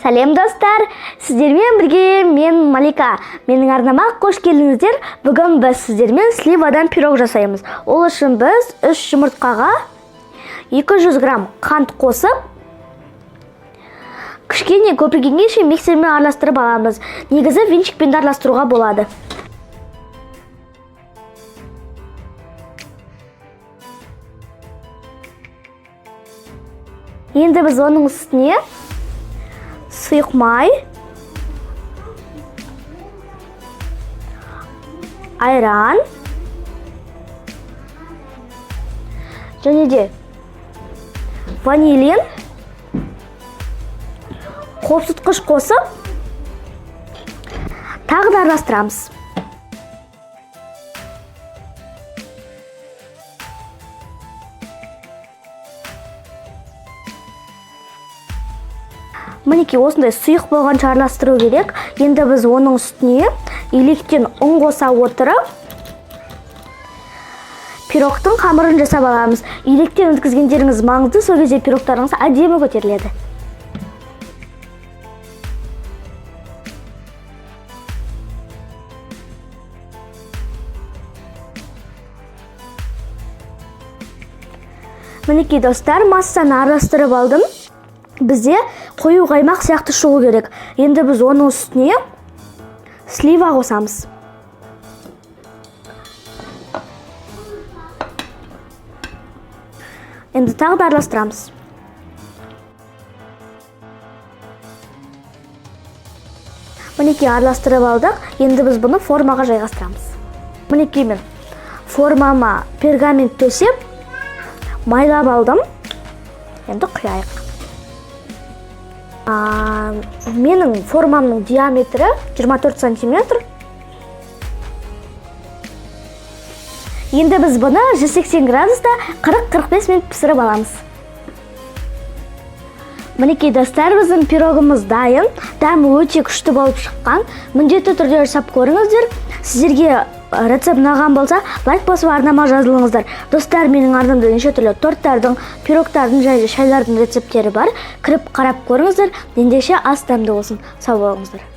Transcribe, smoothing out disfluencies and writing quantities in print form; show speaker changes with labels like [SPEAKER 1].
[SPEAKER 1] Сәлем достар, сіздермен бірге мен Малика. Менің арнама қош келдіңіздер. Бүгін біз сіздермен сливадан пирог жасаймыз. Ол үшін біз 3 жұмыртқаға 200 грамм қант қосып, кішкене көпіргенше миксермен араластырып аламыз. Негізі венчикпен де араластыруға болады. Енді біз оның үстіне сұйық май, айран және де ванилин, қосытқыш қосып, тағы да араластырамыз. Мінекей осындай сұйық болғанша араластыру керек. Енді біз оның үстіне електен ұн қоса отырып, пирогтың қамырын жасап аламыз. Електен өткізгендеріңіз маңызды, сол кезде пирогтарыңыз әдемі көтеріледі. Мінекей достар, массаны араластырып алдым. Бізде қою қаймақ сияқты шығу керек. Енді біз оның үстіне слива қосамыз. Енді тағы да араластырамыз. Мінекей араластырып алдық. Енді біз бұны формаға жайғастырамыз. Мінекей мен формама пергамент төсеп, майлап алдым. Енді құяйық. Менің формамның диаметрі 24 сантиметр. Енді біз бұны 180 градуста 40-45 минут пісіріп аламыз. Мінекей достар, біздің пирогымыз дайын. Дәмі өте күшті болып шыққан. Міндетті түрде жасап көріңіздер. Сіздерге рецепт ұнаған болса, лайк басып арнама жазылыңыздар. Достар, менің арнамда неше түрлі торттардың, пирогтардың және шайлардың рецепттері бар. Кіріп қарап көріңіздер. Ендеше ас дәмді болсын. Сау болыңыздар.